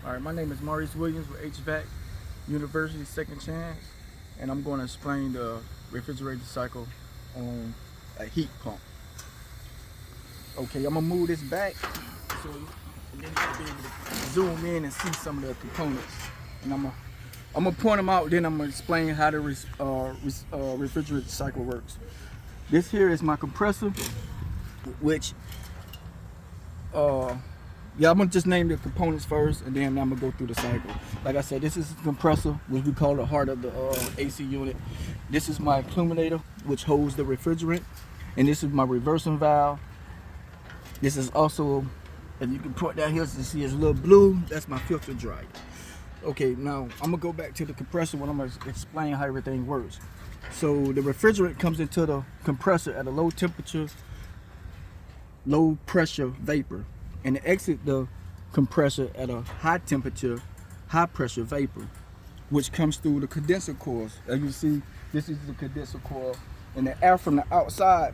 All right, my name is Maurice with HVAC University Second Chance, and I'm going to explain the refrigerator cycle on a heat pump. Okay, I'm gonna move this back so and then you'll be able to zoom in and see some of the components. And I'm gonna point them out. Then I'm gonna explain how the refrigerator cycle works. This here is my compressor, which yeah, I'm gonna just name the components first, and then I'm gonna go through the cycle. Like I said, this is the compressor, which we call the heart of the AC unit. This is my accumulator, which holds the refrigerant, and this is my reversing valve. This is also, if you can point down here to see it's a little blue, that's my filter dryer. Okay, now I'm gonna go back to the compressor when I'm gonna explain how everything works. So the refrigerant comes into the compressor at a low temperature, low pressure vapor, and it exits the compressor at a high temperature, high pressure vapor, which comes through the condenser coils. As you see, this is the condenser coil, and the air from the outside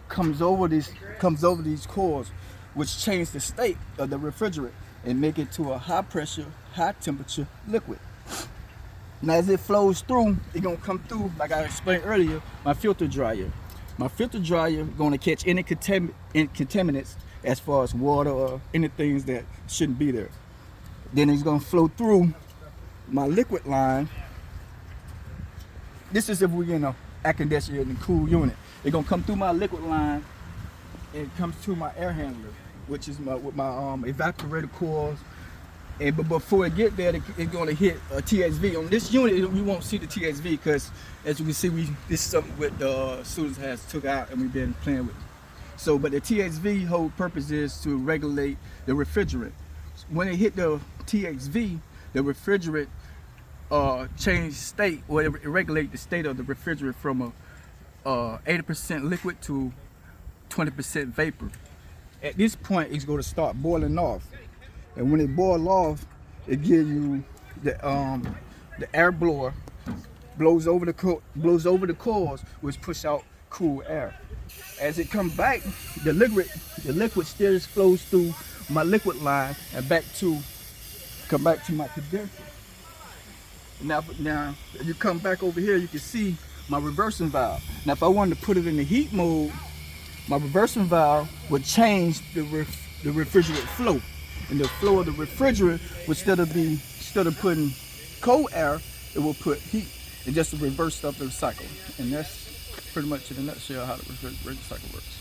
comes over these coils, which change the state of the refrigerant and make it to a high pressure, high temperature liquid. Now as it flows through, it's gonna come through, like I explained earlier, my filter dryer. My filter dryer gonna catch any contaminants as far as water or anything that shouldn't be there. Then it's gonna flow through my liquid line. This is if we're in a air conditioner and cool unit. It's gonna come through my liquid line and it comes to my air handler, which is with my evaporator coils. And but before it get there, it's gonna hit a TXV. On this unit, you won't see the TXV because, as you can see, this is something with the students has took out and we've been playing with. So, but the TXV whole purpose is to regulate the refrigerant. When it hit the TXV, the refrigerant change state, or it regulate the state of the refrigerant from a 80% liquid to 20% vapor. At this point, it's going to start boiling off, and when it boils off, it gives you the air blower blows over the coils, which push out cool air. As it comes back, the liquid still flows through my liquid line and come back to my condenser. Now if you come back over here, you can see my reversing valve. Now if I wanted to put it in the heat mode, my reversing valve would change the refrigerant flow. And the flow of the refrigerant would instead of putting cold air, it will put heat. And just to reverse stuff in the cycle. And that's pretty much in a nutshell how the refrigerator cycle works.